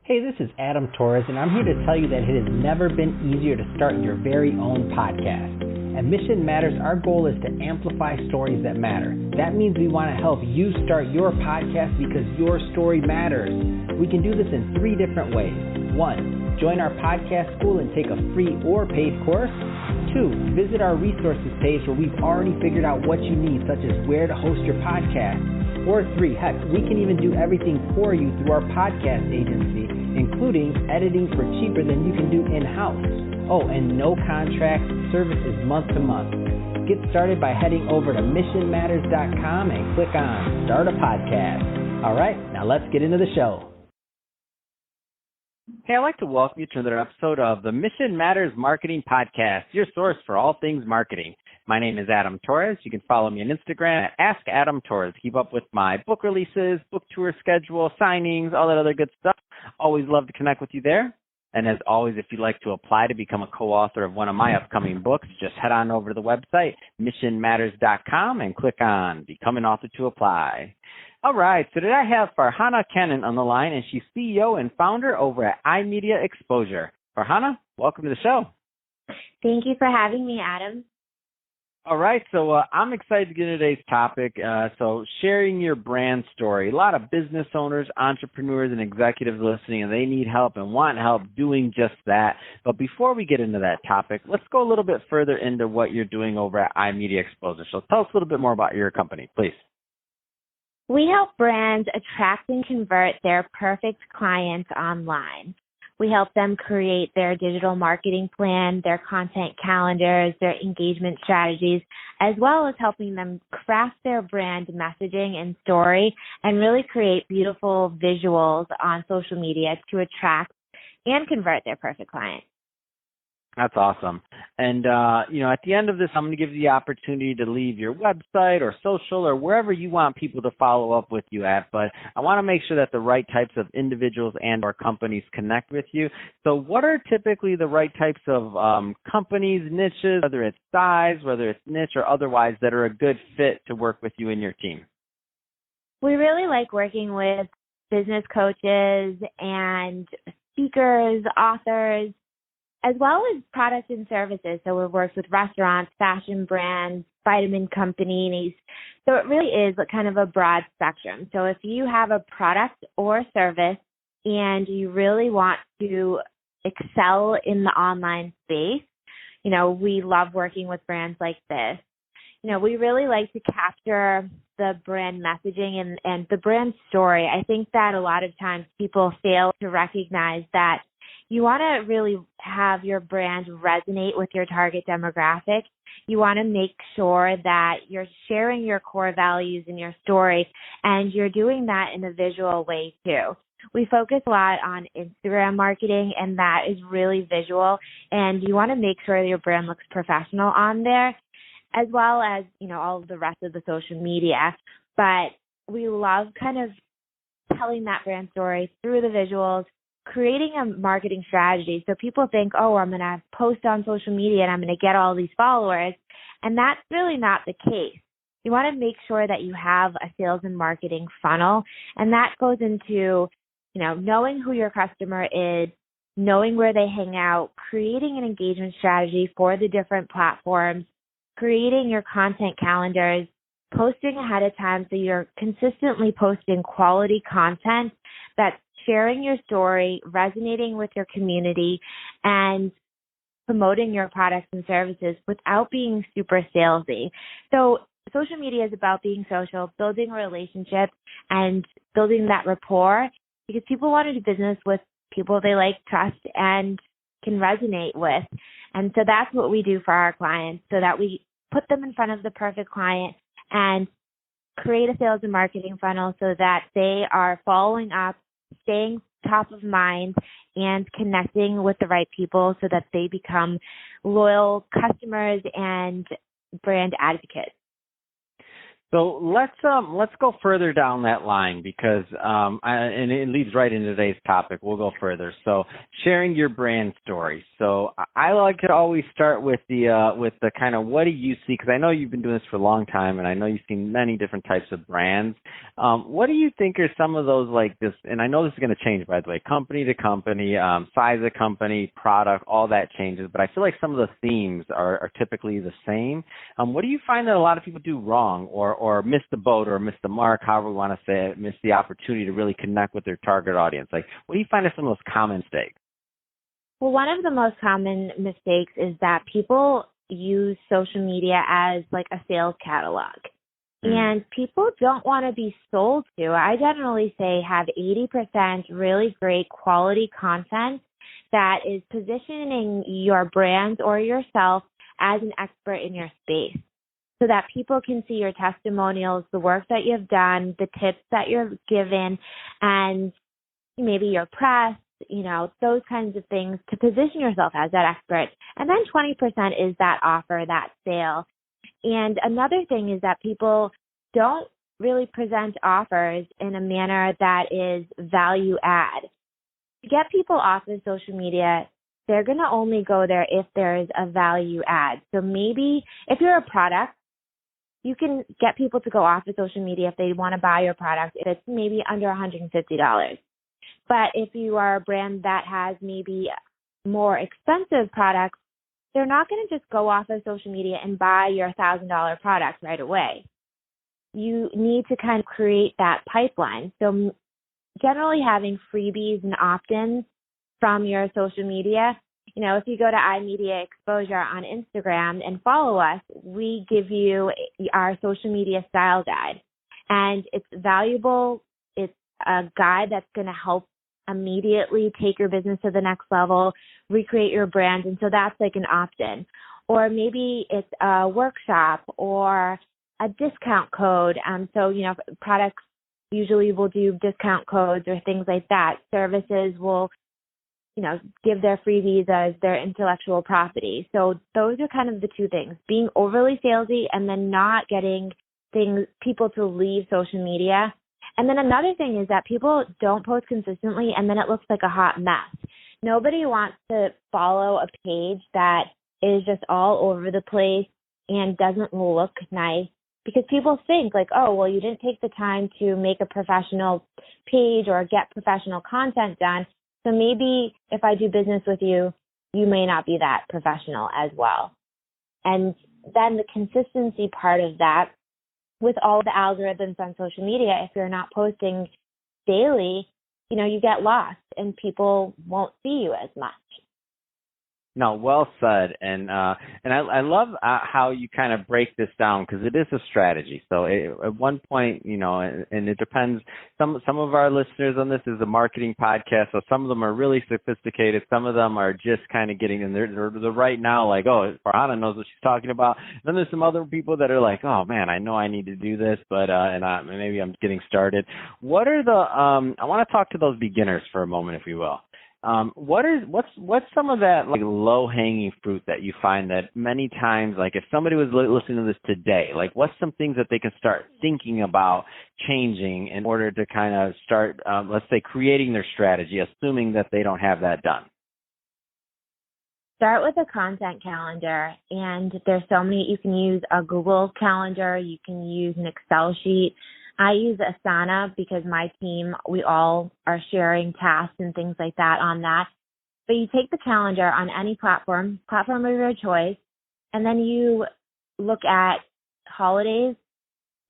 Hey, this is Adam Torres, and I'm here to tell you that it has never been easier to start your very own podcast. At Mission Matters, our goal is to amplify stories that matter. That means we want to help you start your podcast because your story matters. We can do this in 3 different ways. 1, join our podcast school and take a free or paid course. 2, visit our resources page where we've already figured out what you need, such as where to host your podcast. Or 3, heck, we can even do everything for you through our podcast agency, including editing for cheaper than you can do in-house. Oh, and no contract, service is month to month. Get started by heading over to missionmatters.com and click on Start a Podcast. All right, now let's get into the show. Hey, I'd like to welcome you to another episode of the Mission Matters Marketing Podcast, your source for all things marketing. My name is Adam Torres. You can follow me on Instagram at AskAdamTorres. Keep up with my book releases, book tour schedule, signings, all that other good stuff. Always love to connect with you there. And as always, if you'd like to apply to become a co-author of one of my upcoming books, just head on over to the website, missionmatters.com, and click on Become an Author to apply. All right, so today I have Farhana Cannon on the line, and she's CEO and founder over at iMedia Exposure. Farhana, welcome to the show. Thank you for having me, Adam. All right, so I'm excited to get into today's topic. So sharing your brand story. A lot of business owners, entrepreneurs, and executives listening, and they need help and want help doing just that. But before we get into that topic, let's go a little bit further into what you're doing over at iMedia Exposure. So tell us a little bit more about your company, please. We help brands attract and convert their perfect clients online. We help them create their digital marketing plan, their content calendars, their engagement strategies, as well as helping them craft their brand messaging and story and really create beautiful visuals on social media to attract and convert their perfect client. That's awesome. And, at the end of this, I'm going to give you the opportunity to leave your website or social or wherever you want people to follow up with you at. But I want to make sure that the right types of individuals and or companies connect with you. So what are typically the right types of companies, niches, whether it's size, whether it's niche or otherwise, that are a good fit to work with you and your team? We really like working with business coaches and speakers, authors, as well as products and services. So we've worked with restaurants, fashion brands, vitamin companies. So it really is kind of a broad spectrum. So if you have a product or service and you really want to excel in the online space, we love working with brands like this. We really like to capture the brand messaging and the brand story. I think that a lot of times people fail to recognize that you want to really have your brand resonate with your target demographic. You want to make sure that you're sharing your core values in your story, and you're doing that in a visual way too. We focus a lot on Instagram marketing, and that is really visual, and you want to make sure that your brand looks professional on there, as well as, all of the rest of the social media. But we love kind of telling that brand story through the visuals, creating a marketing strategy. So people think, I'm going to post on social media and I'm going to get all these followers. And that's really not the case. You want to make sure that you have a sales and marketing funnel. And that goes into, knowing who your customer is, knowing where they hang out, creating an engagement strategy for the different platforms, creating your content calendars, posting ahead of time so you're consistently posting quality content that's sharing your story, resonating with your community, and promoting your products and services without being super salesy. So social media is about being social, building relationships, and building that rapport, because people want to do business with people they like, trust, and can resonate with. And so that's what we do for our clients, so that we put them in front of the perfect client and create a sales and marketing funnel so that they are following up, staying top of mind, and connecting with the right people so that they become loyal customers and brand advocates. So let's go further down that line because and it leads right into today's topic. We'll go further. So sharing your brand story. So I like to always start with the kind of what do you see, because I know you've been doing this for a long time and I know you've seen many different types of brands. What do you think are some of those like this? And I know this is going to change, by the way, company to company, size of company, product, all that changes. But I feel like some of the themes are typically the same. What do you find that a lot of people do wrong or miss the boat or miss the mark, however we want to say it, miss the opportunity to really connect with their target audience? Like, what do you find are some of those common mistakes? Well, one of the most common mistakes is that people use social media as like a sales catalog. And people don't want to be sold to. I generally say have 80% really great quality content that is positioning your brand or yourself as an expert in your space so that people can see your testimonials, the work that you've done, the tips that you're given, and maybe your press, those kinds of things to position yourself as that expert. And then 20% is that offer, that sale. And another thing is that people don't really present offers in a manner that is value add. To get people off of social media, they're going to only go there if there is a value add. So maybe if you're a product, you can get people to go off of social media if they want to buy your product if it's maybe under $150. But if you are a brand that has maybe more expensive products, they're not going to just go off of social media and buy your $1,000 product right away. You need to kind of create that pipeline. So generally having freebies and opt-ins from your social media, if you go to iMedia Exposure on Instagram and follow us, we give you our social media style guide. And it's valuable. It's a guide that's going to help immediately take your business to the next level, recreate your brand. And so that's like an opt-in. Or maybe it's a workshop or a discount code. So, products usually will do discount codes or things like that. Services will, give their freebies as their intellectual property. So those are kind of the two things, being overly salesy and then not getting people to leave social media. And then another thing is that people don't post consistently and then it looks like a hot mess. Nobody wants to follow a page that is just all over the place and doesn't look nice because people think like, oh, well, you didn't take the time to make a professional page or get professional content done. So maybe if I do business with you, you may not be that professional as well. And then the consistency part of that, with all the algorithms on social media, if you're not posting daily, you get lost and people won't see you as much. No, well said, and I love how you kind of break this down because it is a strategy. So at one point, and it depends. Some of our listeners on this is a marketing podcast, so some of them are really sophisticated. Some of them are just kind of getting in there. They're right now like, oh, Farhana knows what she's talking about. Then there's some other people that are like, oh man, I know I need to do this, but maybe I'm getting started. What are the? I want to talk to those beginners for a moment, if you will. What's some of that like low hanging fruit that you find that many times, like if somebody was listening to this today, like what's some things that they can start thinking about changing in order to kind of start, let's say, creating their strategy, assuming that they don't have that done? Start with a content calendar, and there's so many. You can use a Google Calendar, you can use an Excel sheet. I use Asana because my team, we all are sharing tasks and things like that on that. But you take the calendar on any platform of your choice, and then you look at holidays.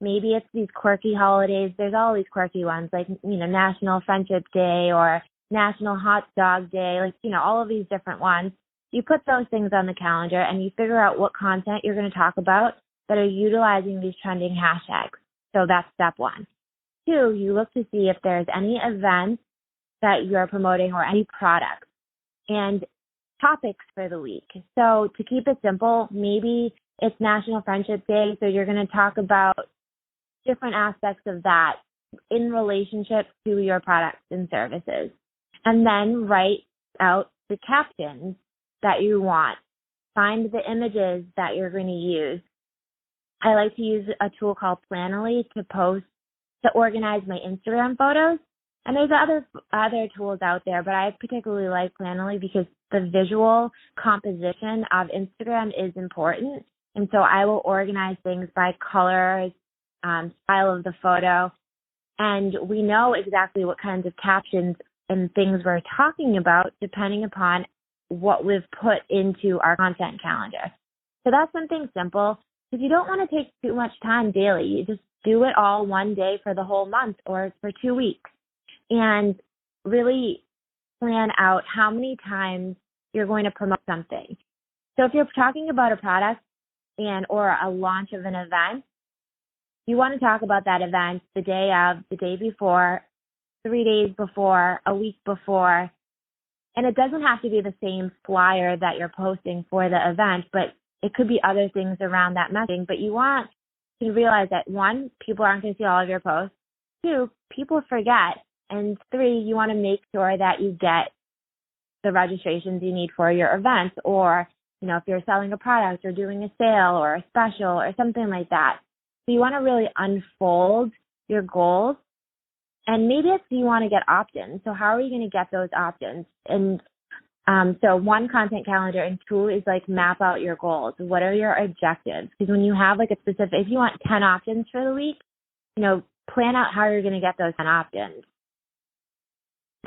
Maybe it's these quirky holidays. There's all these quirky ones like, National Friendship Day or National Hot Dog Day, all of these different ones. You put those things on the calendar and you figure out what content you're going to talk about that are utilizing these trending hashtags. So that's step one. 2, you look to see if there's any events that you're promoting or any products and topics for the week. So to keep it simple, maybe it's National Friendship Day, so you're going to talk about different aspects of that in relationship to your products and services. And then write out the captions that you want. Find the images that you're going to use. I like to use a tool called Planoly to organize my Instagram photos. And there's other tools out there, but I particularly like Planoly because the visual composition of Instagram is important. And so I will organize things by colors, style of the photo, and we know exactly what kinds of captions and things we're talking about depending upon what we've put into our content calendar. So that's something simple. If you don't want to take too much time daily, you just do it all one day for the whole month or for 2 weeks and really plan out how many times you're going to promote something. So if you're talking about a product or a launch of an event, you want to talk about that event the day of, the day before, 3 days before, a week before. And it doesn't have to be the same flyer that you're posting for the event, but it could be other things around that messaging. But you want to realize that, 1, people aren't going to see all of your posts. 2, people forget. And 3, you want to make sure that you get the registrations you need for your events, or, if you're selling a product or doing a sale or a special or something like that. So you want to really unfold your goals. And maybe it's you want to get opt-ins. So how are you going to get those opt-ins? And so 1, content calendar, and 2 is map out your goals. What are your objectives? Because when you have a specific, if you want 10 opt-ins for the week, plan out how you're going to get those 10 opt-ins.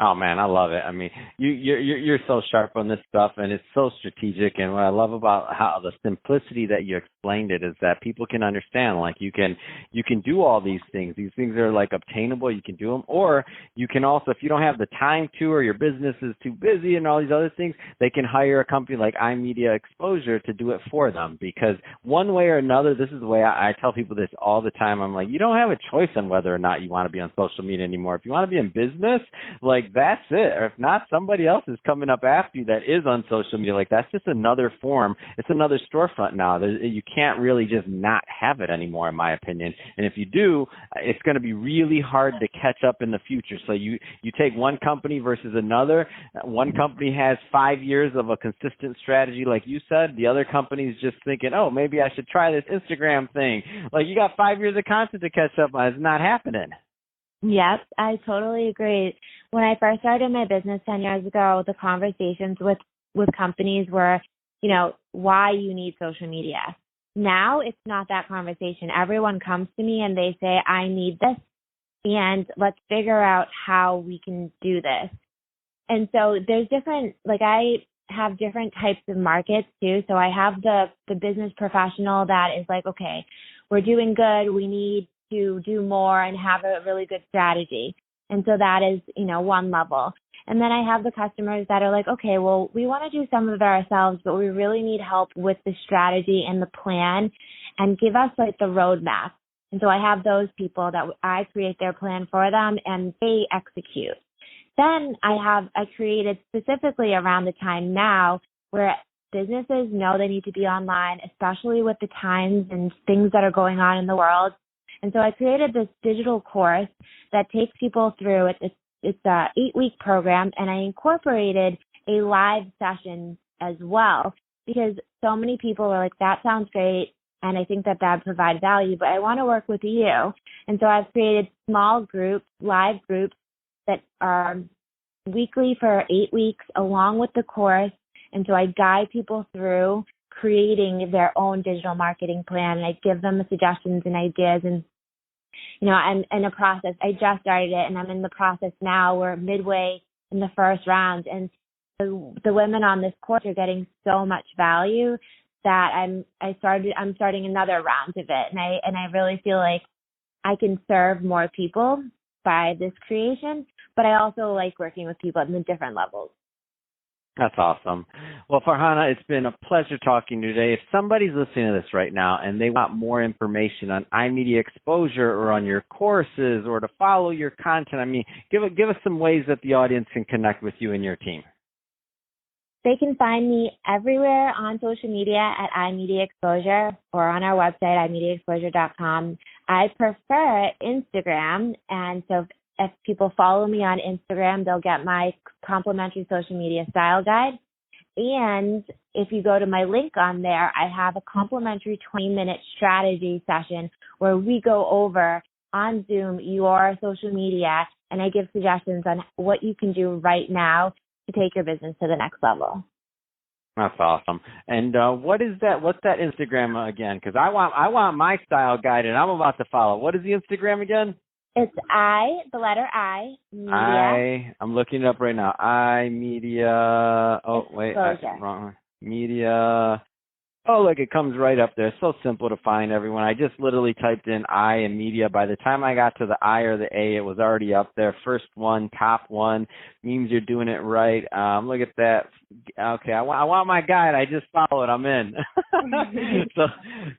Oh man, I love it. I mean, you're so sharp on this stuff, and it's so strategic. And what I love about how the simplicity that you explained it is that people can understand. You can do all these things. These things are obtainable. You can do them, or you can also, if you don't have the time to, or your business is too busy and all these other things, they can hire a company like iMedia Exposure to do it for them. Because one way or another, this is the way I tell people this all the time. I'm like, you don't have a choice on whether or not you want to be on social media anymore. If you want to be in business, that's it. Or if not, somebody else is coming up after you that is on social media. That's just another form. It's another storefront now. You can't really just not have it anymore, in my opinion. And if you do, it's going to be really hard to catch up in the future. So you take one company versus another. One company has 5 years of a consistent strategy, like you said. The other company is just thinking, oh, maybe I should try this Instagram thing. You got 5 years of content to catch up on. It's not happening. Yep, I totally agree. When I first started my business 10 years ago, the conversations with companies were, why you need social media. Now it's not that conversation. Everyone comes to me and they say, I need this, and let's figure out how we can do this. And so there's different, I have different types of markets too. So I have the business professional that is okay, we're doing good. We need to do more and have a really good strategy. And so that is, one level. And then I have the customers that are okay, well, we want to do some of it ourselves, but we really need help with the strategy and the plan, and give us the roadmap. And so I have those people that I create their plan for them and they execute. Then I created specifically around the time now where businesses know they need to be online, especially with the times and things that are going on in the world. And so I created this digital course that takes people through it. It's a 8-week program, and I incorporated a live session as well, because so many people were that sounds great, and I think that would provide value, but I want to work with you. And so I've created small groups, live groups that are weekly for 8 weeks along with the course. And so I guide people through creating their own digital marketing plan, and I give them the suggestions and ideas. And I'm in a process. I just started it, and I'm in the process now. We're midway in the first round, and the women on this course are getting so much value that I'm starting another round of it, and I really feel like I can serve more people by this creation. But I also like working with people at the different levels. That's awesome. Well, Farhana, it's been a pleasure talking to you today. If somebody's listening to this right now and they want more information on iMedia Exposure or on your courses or to follow your content, give us some ways that the audience can connect with you and your team. They can find me everywhere on social media at iMedia Exposure or on our website, imediaexposure.com. I prefer Instagram, and so if people follow me on Instagram, they'll get my complimentary social media style guide. And if you go to my link on there, I have a complimentary 20-minute strategy session where we go over on Zoom your social media, and I give suggestions on what you can do right now to take your business to the next level. That's awesome. And what is that? What's that Instagram again? Because I want my style guide, and I'm about to follow. What is the Instagram again? It's the letter I, media. I'm looking it up right now. Media. Oh, wait, wrong. Media. Oh, look, it comes right up there. It's so simple to find, everyone. I just literally typed in I and media. By the time I got to the I or the A, it was already up there. First one, top one, means you're doing it right. Look at that. Okay, I want my guide. I just follow it. I'm in. So,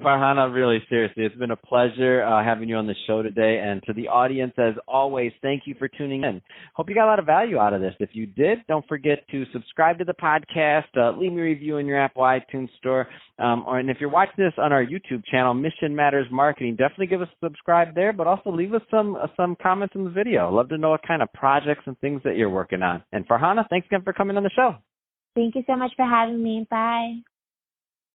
Farhana, really, seriously, it's been a pleasure having you on the show today. And to the audience, as always, thank you for tuning in. Hope you got a lot of value out of this. If you did, don't forget to subscribe to the podcast, leave me a review in your Apple iTunes store. And if you're watching this on our YouTube channel, Mission Matters Marketing, definitely give us a subscribe there, but also leave us some comments in the video. I'd love to know what kind of projects and things that you're working on. And Farhana, thanks again for coming on the show. Thank you so much for having me. Bye.